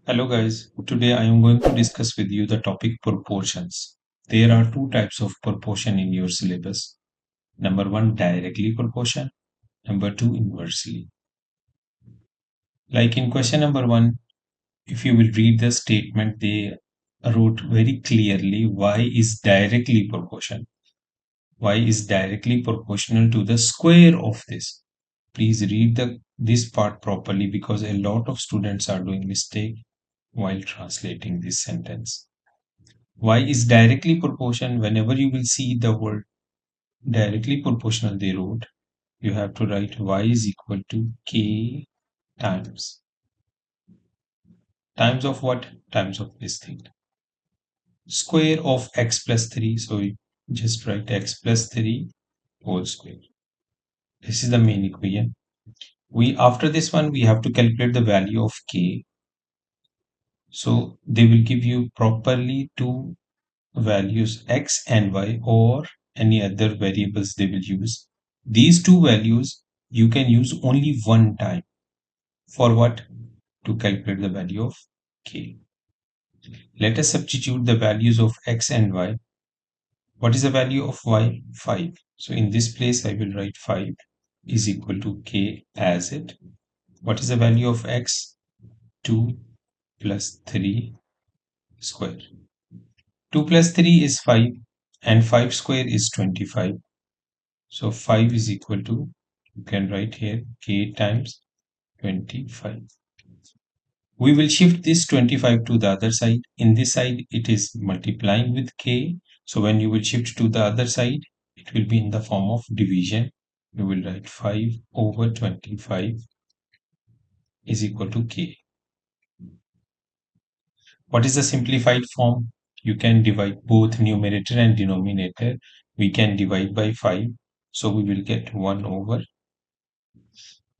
Hello guys, today I am going to discuss with you the topic proportions. There are two types of proportion in your syllabus. Number one, directly proportion. Number two, inversely. Like in question number one, if you will read the statement, they wrote very clearly y is directly proportional. Y is directly proportional to the square of this. Please read this part properly because a lot of students are doing mistake while translating this sentence. Y is directly proportional. Whenever you will see the word directly proportional they wrote, you have to write y is equal to k times. Times of what? Times of this thing. Square of x plus 3. So you just write x plus 3 whole square. This is the main equation. After this one, we have to calculate the value of k. So they will give you properly two values x and y or any other variables they will use. These two values you can use only one time. For what? To calculate the value of k. Let us substitute the values of x and y. What is the value of y? 5. So in this place I will write 5 is equal to k as it. What is the value of x? 2 plus 3 square. 2 plus 3 is 5 and 5 square is 25. So 5 is equal to, you can write here k times 25. We will shift this 25 to the other side. In this side, it is multiplying with k. So when you will shift to the other side, it will be in the form of division. You will write 5 over 25 is equal to k. What is the simplified form? You can divide both numerator and denominator. We can divide by 5. So we will get 1 over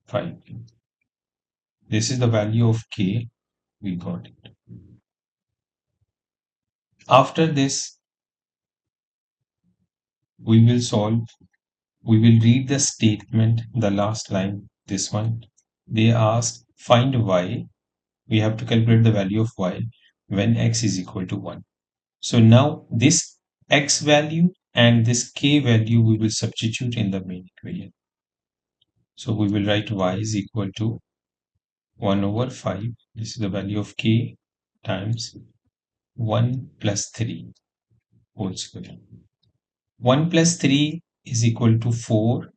5. This is the value of k. We got it. After this, we will solve. We will read the statement, the last line, this one. They asked, find y. We have to calculate the value of y when x is equal to 1. So now this x value and this k value we will substitute in the main equation. So we will write y is equal to 1 over 5. This is the value of k times 1 plus 3 whole square. 1 plus 3 is equal to 4.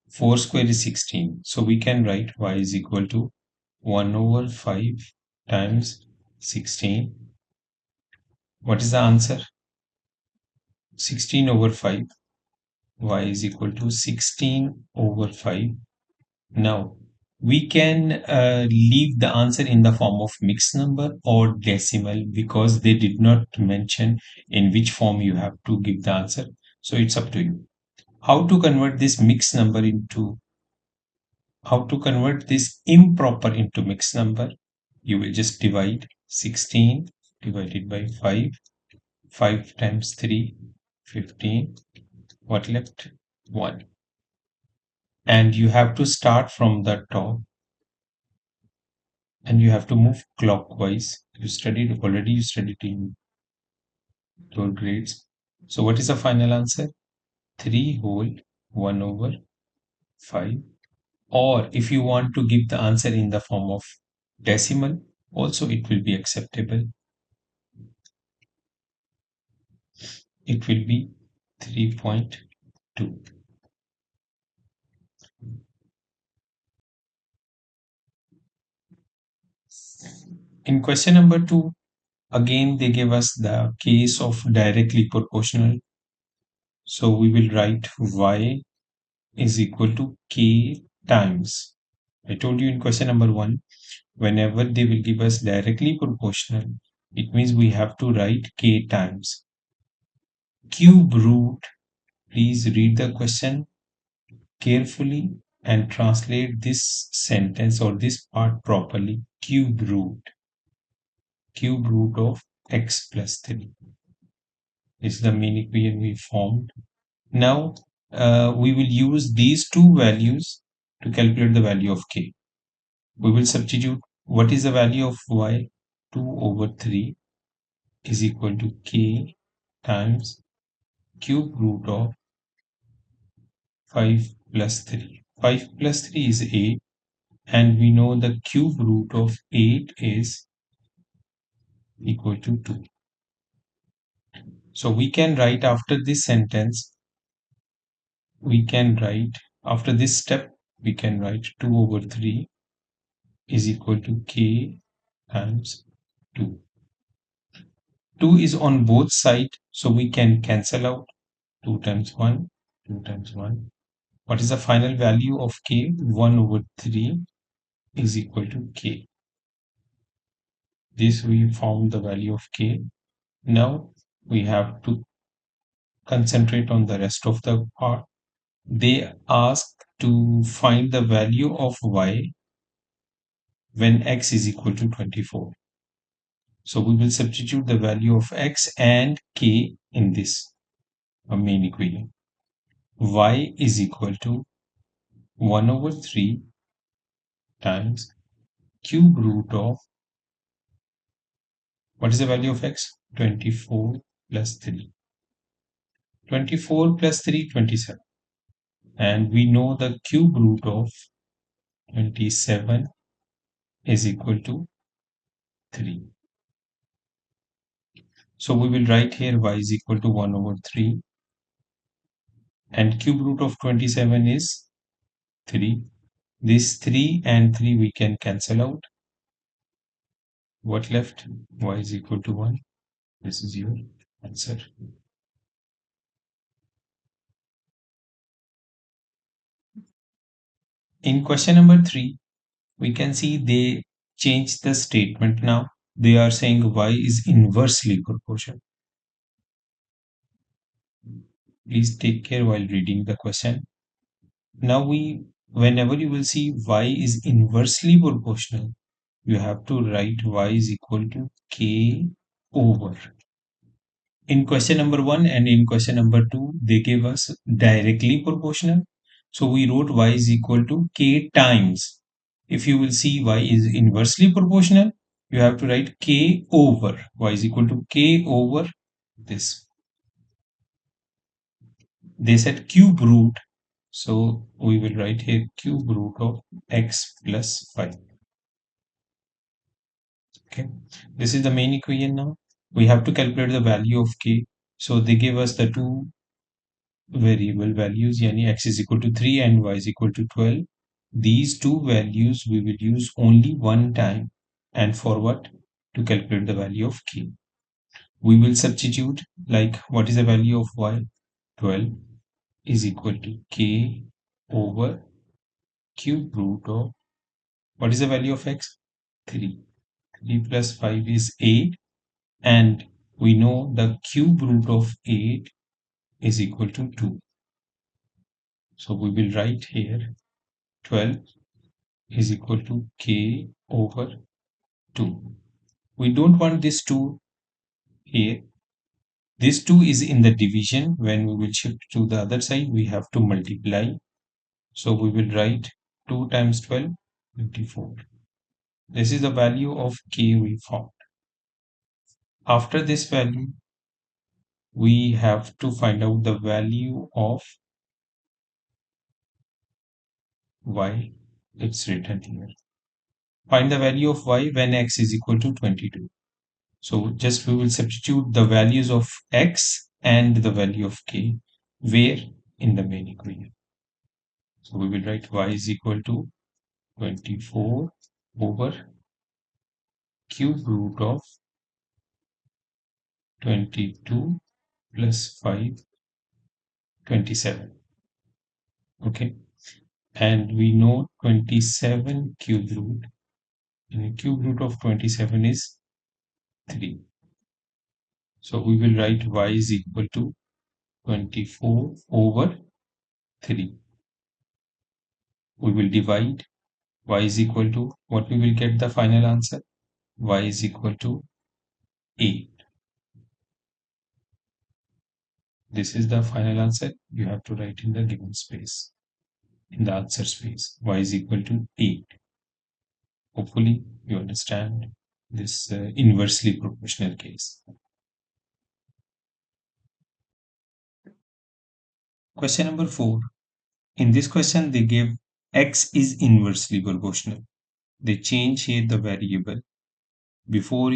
4 square is 16. So we can write y is equal to 1 over 5 times 16. What is the answer? 16 over 5. Y is equal to 16 over 5. Now, we can leave the answer in the form of mixed number or decimal because they did not mention in which form you have to give the answer. So it's up to you. How to convert this improper into mixed number? You will just divide 16 divided by 5. 5 times 3, 15. What left? 1. And you have to start from the top and you have to move clockwise. You studied in your grades. So what is the final answer? 3 whole 1 over 5. Or if you want to give the answer in the form of decimal, also it will be acceptable. It will be 3.2. In question number 2, again they give us the case of directly proportional. So we will write y is equal to k times. I told you in question number 1, whenever they will give us directly proportional, it means we have to write k times. Cube root, please read the question carefully and translate this sentence or this part properly. Cube root of x plus 3 is the main equation we formed. Now we will use these two values to calculate the value of k. We will substitute What is the value of y? 2 over 3 is equal to k times cube root of 5 plus 3. 5 plus 3 is 8, and we know the cube root of 8 is equal to 2. So we can write after this sentence, we can write after this step, we can write 2 over 3 is equal to k times 2. 2 is on both sides, so we can cancel out 2 times 1, 2 times 1. What is the final value of k? 1 over 3 is equal to k. This we found the value of k. Now we have to concentrate on the rest of the part. They ask to find the value of y when x is equal to 24. So we will substitute the value of x and k in this main equation. Y is equal to 1 over 3 times cube root of, what is the value of x? 24 plus 3. 24 plus 3, 27. And we know the cube root of 27 is equal to 3. So we will write here y is equal to 1 over 3, and cube root of 27 is 3. This 3 and 3 we can cancel out. What left? Y is equal to 1. This is your answer. In question number 3, we can see they changed the statement now. They are saying y is inversely proportional. Please take care while reading the question. Now whenever you will see y is inversely proportional, you have to write y is equal to k over. In question number 1 and in question number 2, they gave us directly proportional. So we wrote y is equal to k times. If you will see y is inversely proportional, you have to write k over. Y is equal to k over this. They said cube root. So we will write here cube root of x plus 5. Okay. This is the main equation now. We have to calculate the value of k. So they give us the two variable values, yani x is equal to 3 and y is equal to 12. These two values we will use only one time, and for what? To calculate the value of k. We will substitute, like, what is the value of y? 12 is equal to k over cube root of, what is the value of x? 3. 3 plus 5 is 8, and we know the cube root of 8 is equal to 2. So we will write here 12 is equal to k over 2. We don't want this 2 here. This 2 is in the division. When we will shift to the other side, we have to multiply. So we will write 2 times 12, 24. This is the value of k we found. After this value, we have to find out the value of y. It's written here. Find the value of y when x is equal to 22. So just we will substitute the values of x and the value of k. Where? In the main equation. So we will write y is equal to 24 over cube root of 22 plus 5, 27. Okay. And we know 27 cube root. And cube root of 27 is 3. So we will write y is equal to 24 over 3. We will divide. Y is equal to, what we will get the final answer? Y is equal to 8. This is the final answer. You have to write in the given space, in the answer space. Y is equal to 8. Hopefully, you understand this inversely proportional case. Question number 4. In this question, they gave x is inversely proportional. They change here the variable. Before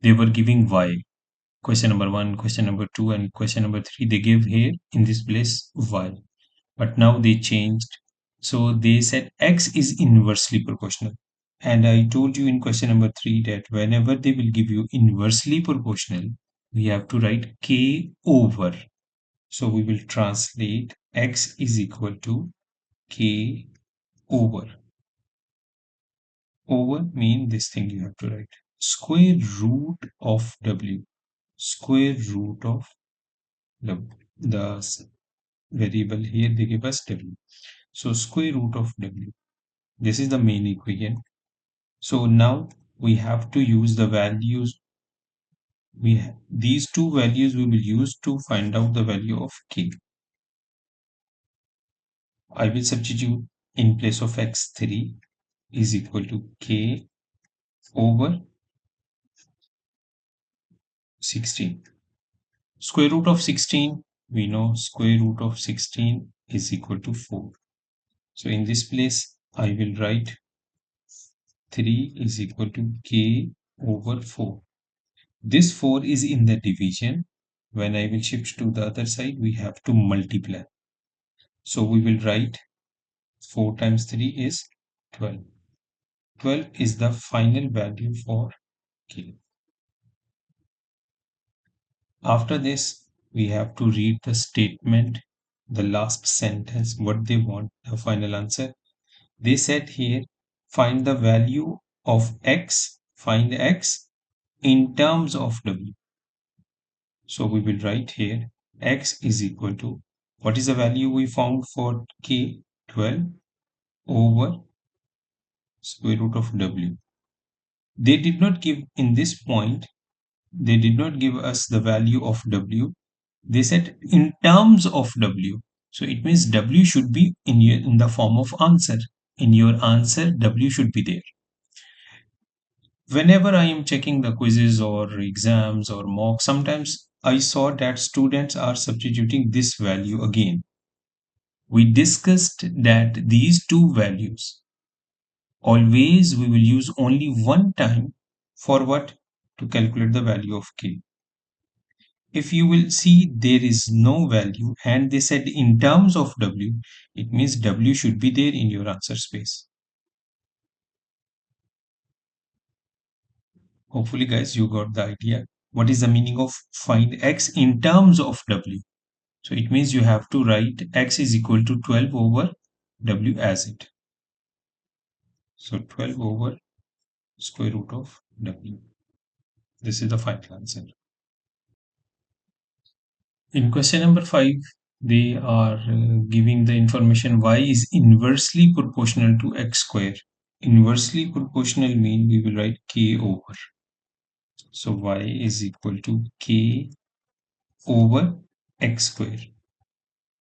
they were giving y. Question number 1, question number 2, and question number 3, they gave here in this place y. But now they changed. So they said x is inversely proportional. And I told you in question number 3 that whenever they will give you inversely proportional, we have to write k over. So we will translate x is equal to k over. Over mean this thing you have to write. Square root of w. Square root of w. The variable here they give us w. So square root of w. This is the main equation. So now we have to use the values. These two values we will use to find out the value of k. I will substitute in place of x3 is equal to k over 16. Square root of 16, we know square root of 16 is equal to 4. So in this place, I will write 3 is equal to k over 4. This 4 is in the division. When I will shift to the other side, we have to multiply. So we will write 4 times 3 is 12. 12 is the final value for k. After this, we have to read the statement, the last sentence, what they want, the final answer. They said here, find the value of x, find x in terms of w. So we will write here, x is equal to, what is the value we found for k? 12 over square root of w. They did not give in this point, they did not give us the value of w. They said in terms of w. So it means w should be in the form of answer. In your answer, w should be there. Whenever I am checking the quizzes or exams or mock, sometimes I saw that students are substituting this value again. We discussed that these two values always we will use only one time for what? To calculate the value of k. If you will see there is no value and they said in terms of w, it means w should be there in your answer space. Hopefully guys you got the idea. What is the meaning of find x in terms of w? So it means you have to write x is equal to 12 over w as it. So 12 over square root of w. This is the final answer. In question number 5, they are giving the information y is inversely proportional to x square. Inversely proportional mean we will write k over. So y is equal to k over x square.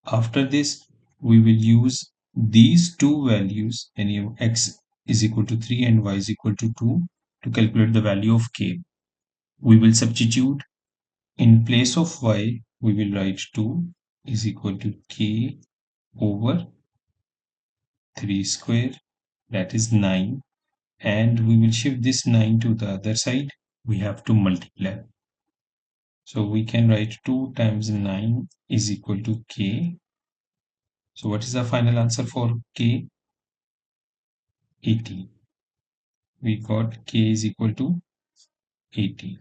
After this, we will use these two values, and x is equal to 3 and y is equal to 2 to calculate the value of k. We will substitute in place of y, we will write 2 is equal to k over 3 square, that is 9, and we will shift this 9 to the other side. We have to multiply. So we can write 2 times 9 is equal to k. So what is the final answer for k? 18. We got k is equal to 18.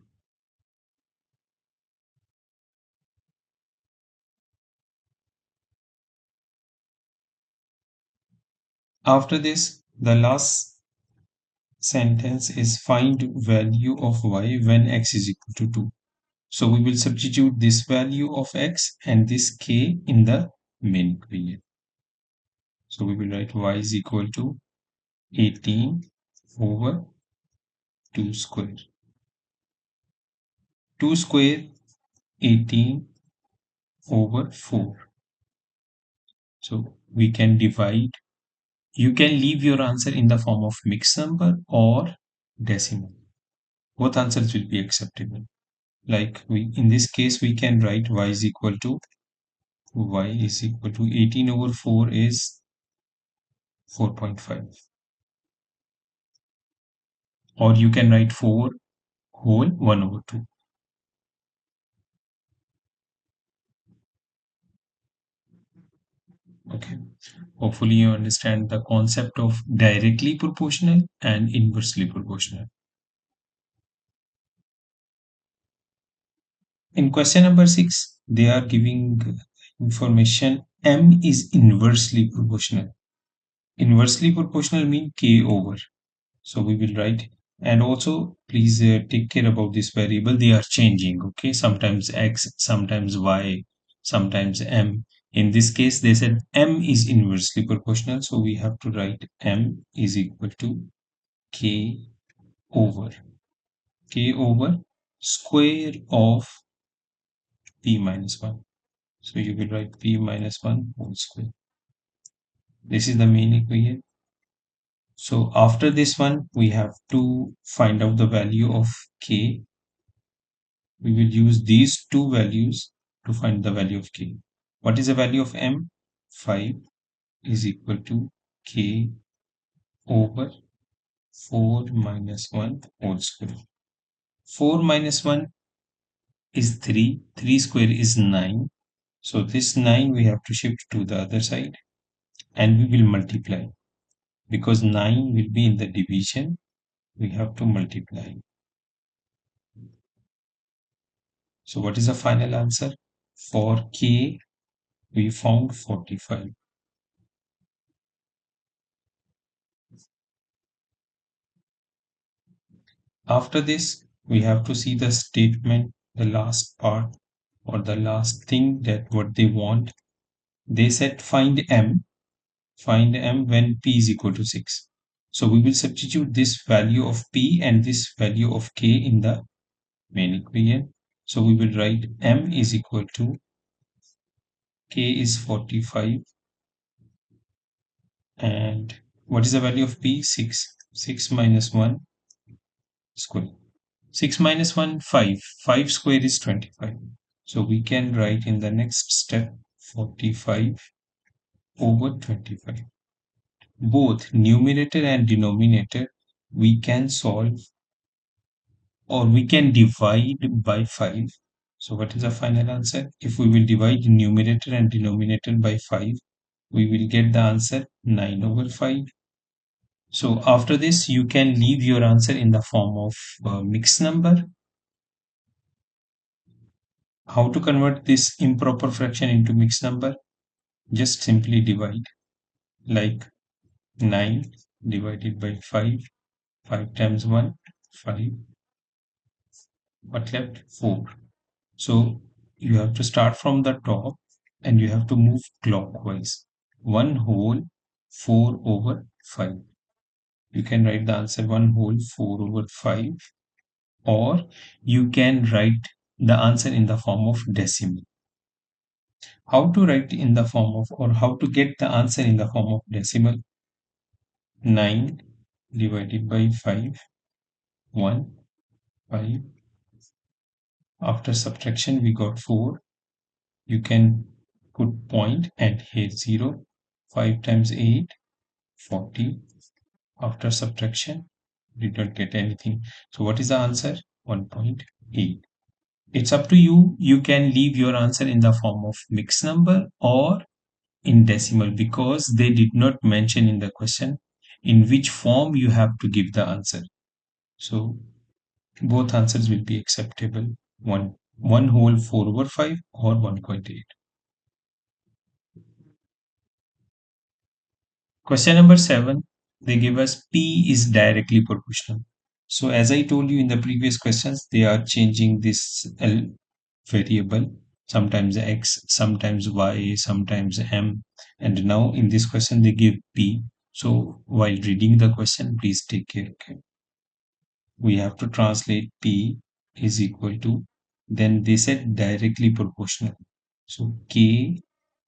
After this, the last sentence is find value of y when x is equal to 2. So we will substitute this value of x and this k in the main equation. So we will write y is equal to 18 over 2 square. 2 square 18 over 4. So we can divide You can leave your answer in the form of mixed number or decimal. Both answers will be acceptable. Like in this case, we can write y is equal to 18 over 4 is 4.5. Or you can write 4 whole 1 over 2. Okay. Hopefully you understand the concept of directly proportional and inversely proportional. In question number 6, they are giving information M is inversely proportional. Inversely proportional mean K over. So we will write, and also please take care about this variable. They are changing. Okay. Sometimes X, sometimes Y, sometimes M. In this case, they said M is inversely proportional. So we have to write M is equal to K over square of P minus 1. So you will write P minus 1 whole square. This is the main equation. So after this one, we have to find out the value of K. We will use these two values to find the value of K. What is the value of M? 5 is equal to K over 4 minus 1 whole square. 4 minus 1 is 3. 3 square is 9. So this 9 we have to shift to the other side and we will multiply. Because 9 will be in the division, we have to multiply. So what is the final answer? For K, we found 45. After this, we have to see the statement, the last part or the last thing that what they want. They said find M when P is equal to 6. So we will substitute this value of P and this value of K in the main equation. So we will write M is equal to K is 45 and what is the value of P? 6. 6 minus 1 square. 6 minus 1, 5. 5 square is 25. So we can write in the next step 45 over 25. Both numerator and denominator we can solve or we can divide by 5. So what is the final answer? If we will divide numerator and denominator by 5, we will get the answer 9 over 5. So after this, you can leave your answer in the form of mixed number. How to convert this improper fraction into mixed number? Just simply divide, like 9 divided by 5. 5 times 1, 5. What left? 4. So you have to start from the top and you have to move clockwise. 1 whole 4 over 5. You can write the answer 1 whole 4 over 5, or you can write the answer in the form of decimal. How to write in the form of, or how to get the answer in the form of decimal? 9 divided by 5, 1, 5. After subtraction, we got 4. You can put point and here 0. 5 times 8, 40. After subtraction, we don't get anything. So what is the answer? 1.8. It's up to you. You can leave your answer in the form of mixed number or in decimal because they did not mention in the question in which form you have to give the answer. So both answers will be acceptable. 1 whole 4 over 5 or 1.8. Question number 7, they give us P is directly proportional. So as I told you in the previous questions, they are changing this variable, sometimes X, sometimes Y, sometimes M. And now in this question, they give P. So while reading the question, please take care. Okay. We have to translate P is equal to, then they said directly proportional. So K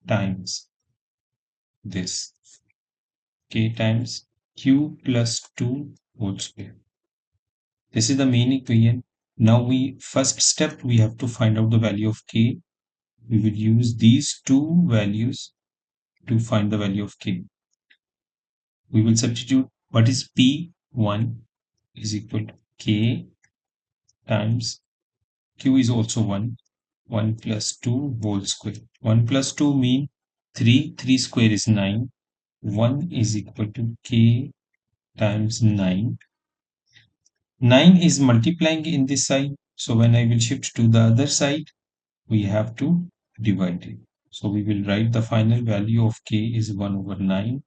times this. k times q plus 2 whole square. This is the main equation. Now first step we have to find out the value of k. We will use these two values to find the value of k. We will substitute what is p1 is equal to k times q is also 1, 1 plus 2 whole square. 1 plus 2 mean 3, 3 square is 9. 1 is equal to k times 9. 9 is multiplying in this side. So when I will shift to the other side, we have to divide it. So we will write the final value of k is 1 over 9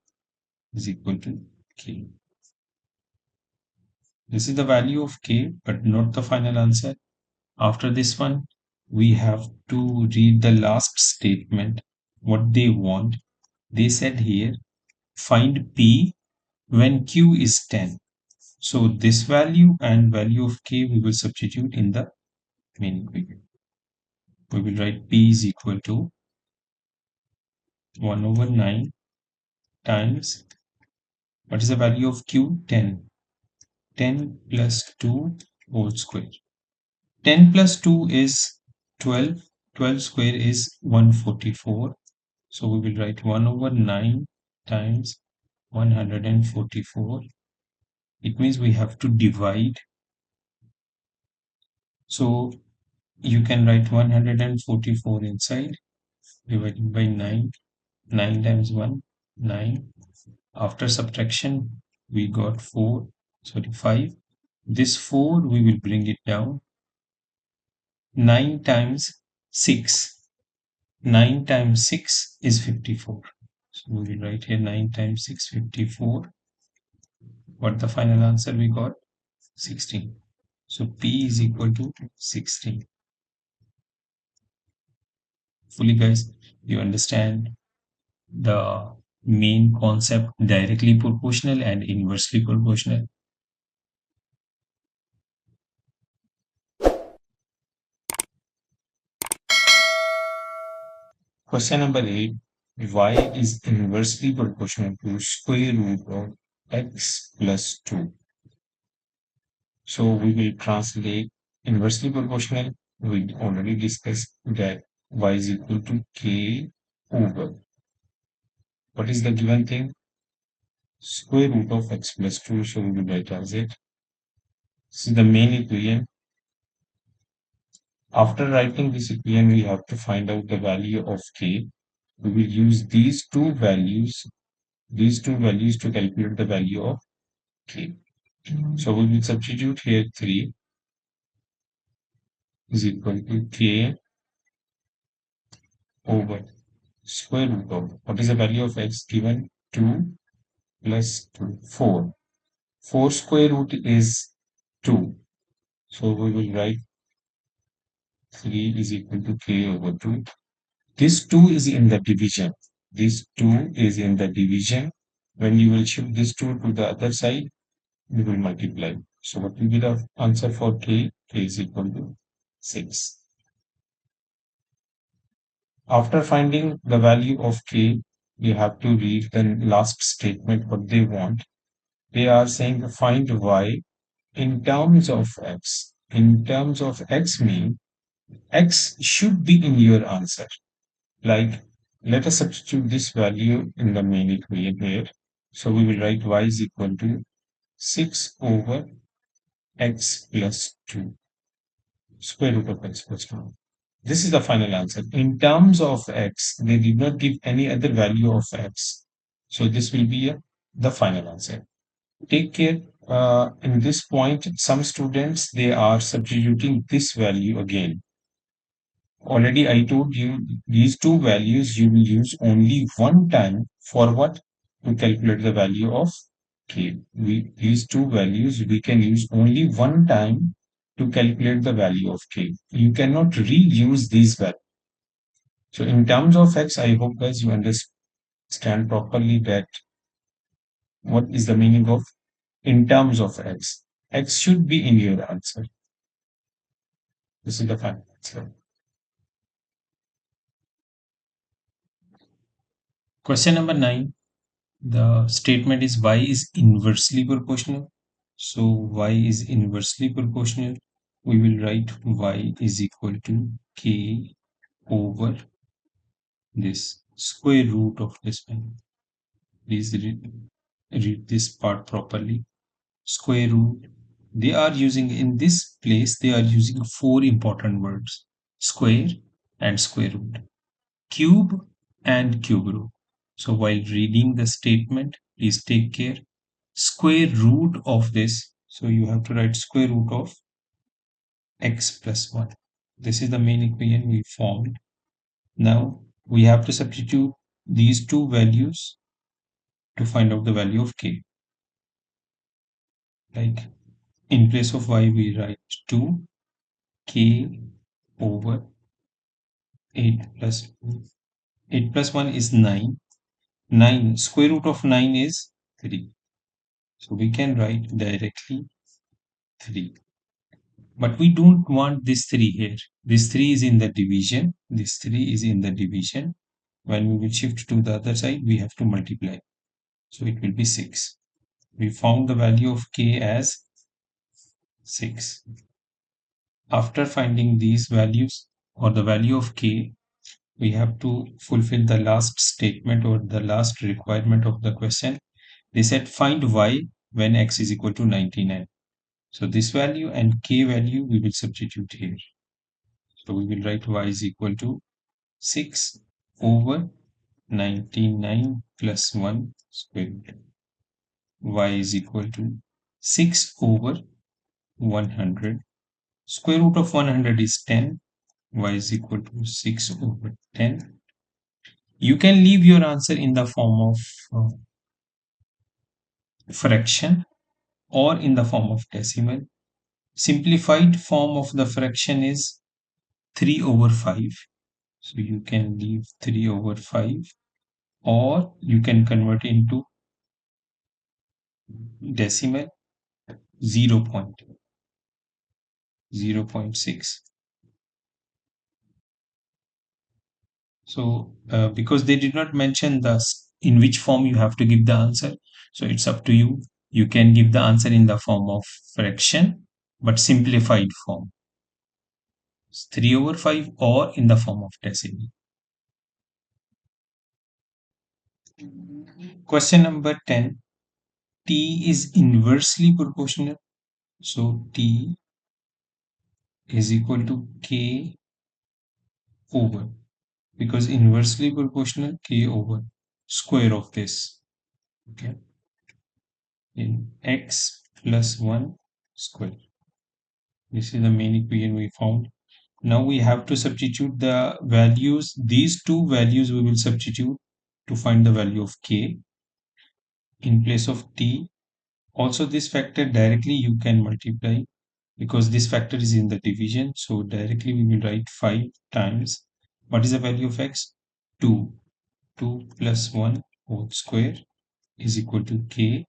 is equal to k. This is the value of k, but not the final answer. After this one, we have to read the last statement, what they want. They said here, find p when q is 10. So this value and value of k we will substitute in the main equation. We will write p is equal to 1 over 9 times, what is the value of q? 10. 10 plus 2 whole square. 10 plus 2 is 12. 12 square is 144. So we will write 1 over 9 times 144. It means we have to divide. So you can write 144 inside divided by 9. 9 times 1, 9. After subtraction, we got 5. This 4 we will bring it down. 9 times 6. 9 times 6 is 54. So we will write here 9 times 6, 54. What the final answer we got? 16. So P is equal to 16. Fully, guys, you understand the main concept directly proportional and inversely proportional. Question number 8. Y is inversely proportional to square root of x plus 2. So we will translate inversely proportional. We already discussed that y is equal to k over. What is the given thing? Square root of x plus 2. So we will write as it. This is the main equation. After writing this equation, we have to find out the value of k. We will use these two values to calculate the value of k. So we will substitute here 3 is equal to k over square root of, what is the value of x given? 2 plus 2, 4. 4 square root is 2. So we will write 3 is equal to k over 2. This 2 is in the division. This 2 is in the division. When you will shift this 2 to the other side, we will multiply. So what will be the answer for k? K is equal to 6. After finding the value of k, we have to read the last statement what they want. They are saying find y in terms of x. In terms of x mean x should be in your answer. Like, let us substitute this value in the main equation here. So we will write y is equal to 6 over x plus 2, square root of x plus 2. This is the final answer. In terms of x, they did not give any other value of x. So this will be the final answer. Take care. In this point, some students, they are substituting this value again. Already I told you these two values you will use only one time for what? To calculate the value of k. These two values we can use only one time to calculate the value of k. You cannot reuse these values. So in terms of x, I hope guys you understand properly that what is the meaning of in terms of x. X should be in your answer. This is the final answer. Question number 9. The statement is y is inversely proportional. So y is inversely proportional. We will write y is equal to k over this square root of this one. Please read this part properly. Square root. They are using in this place, they are using four important words: square and square root, cube and cube root. So while reading the statement, please take care. Square root of this. So you have to write square root of x plus 1. This is the main equation we formed. Now we have to substitute these two values to find out the value of k. Like in place of y, we write 2k over 8 plus 8 plus 1 is 9. 9 square root of 9 is 3. So we can write directly 3. But we don't want this 3 here. This 3 is in the division. This 3 is in the division. When we will shift to the other side, we have to multiply. So it will be 6. We found the value of k as 6. After finding these values or the value of k, we have to fulfill the last statement or the last requirement of the question. They said find y when x is equal to 99. So this value and k value we will substitute here. So we will write y is equal to 6 over 99 plus 1 square root. Y is equal to 6 over 100. Square root of 100 is 10. Y is equal to 6 over 10. You can leave your answer in the form of fraction or in the form of decimal. Simplified form of the fraction is 3 over 5. So you can leave 3 over 5, or you can convert into decimal 0.6. So because they did not mention the in which form you have to give the answer, so it's up to you. You can give the answer in the form of fraction but simplified form, 3 over 5, or in the form of decimal. Question number 10. T is inversely proportional. So T is equal to K over, because inversely proportional, K over square of this. Okay. In x plus 1 square. This is the main equation we found. Now we have to substitute the values. These two values we will substitute to find the value of k in place of t. Also this factor directly you can multiply because this factor is in the division. So directly we will write 5 times. What is the value of x? 2. 2 plus 1 whole square is equal to k.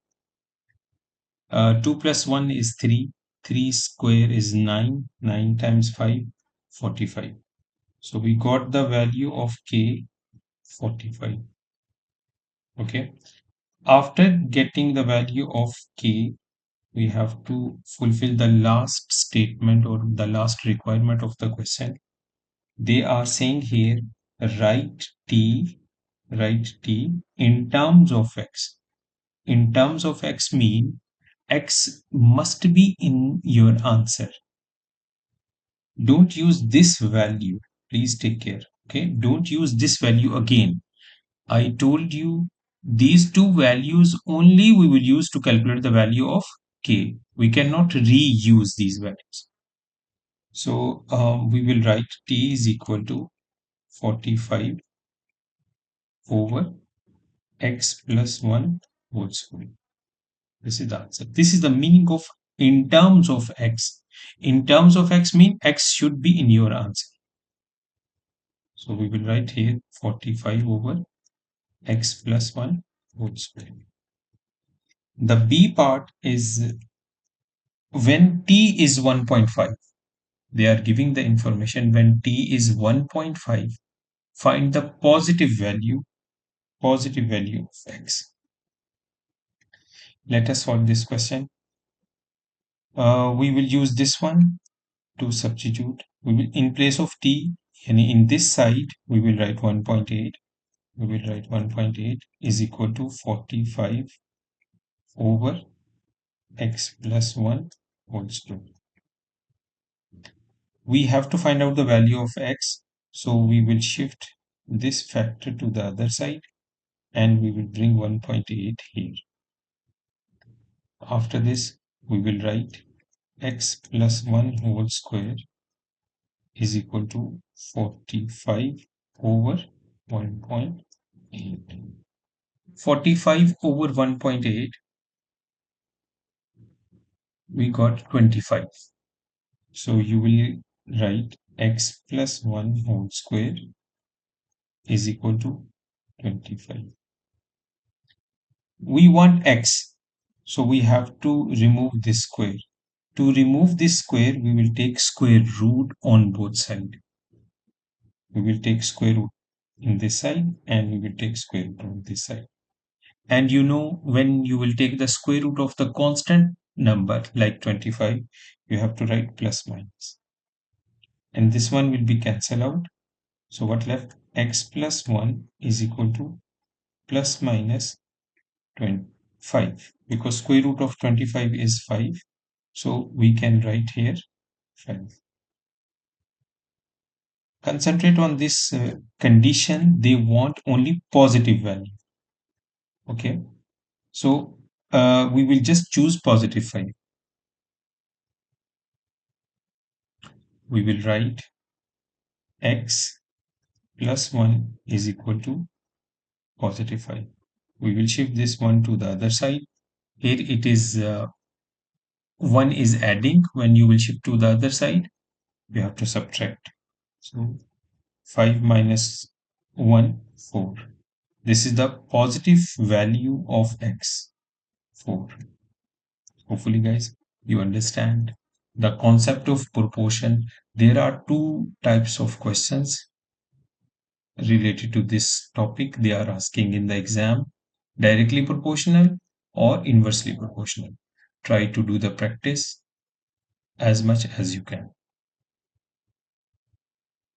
2 plus 1 is 3. 3 square is 9. 9 times 5, 45. So we got the value of k, 45. Okay. After getting the value of k, we have to fulfill the last statement or the last requirement of the question. They are saying here, write t in terms of x. In terms of x mean x must be in your answer. Don't use this value. Please take care. Okay. Don't use this value again. I told you these two values only we will use to calculate the value of k. We cannot reuse these values. So we will write t is equal to 45 over x plus 1 whole square. This is the answer. This is the meaning of in terms of x. In terms of x mean x should be in your answer. So we will write here 45 over x plus 1 whole square. The B part is when t is 1.5. They are giving the information when t is 1.5, find the positive value of x. Let us solve this question. We will use this one to substitute. We will, in place of t, and in this side, we will write 1.8. We will write 1.8 is equal to 45 over x plus 1 whole square. We have to find out the value of x, so we will shift this factor to the other side and we will bring 1.8 here. After this, we will write x plus 1 whole square is equal to 45 over 1.8. 45 over 1.8, we got 25. So you will write x plus 1 whole square is equal to 25. We want x, so we have to remove this square. To remove this square, we will take square root on both sides. We will take square root in this side and we will take square root on this side. And you know, when you will take the square root of the constant number like 25, you have to write plus minus. And this one will be cancelled out. So what left? X plus 1 is equal to plus minus 25, because square root of 25 is 5. So we can write here 5. Concentrate on this condition. They want only positive value. Okay. So we will just choose positive 5. We will write x plus 1 is equal to positive 5. We will shift this one to the other side. Here it is 1 is adding. When you will shift to the other side, you have to subtract. So 5 minus 1, 4. This is the positive value of x, 4. Hopefully, guys, you understand the concept of proportion. There are two types of questions related to this topic they are asking in the exam: directly proportional or inversely proportional. Try to do the practice as much as you can.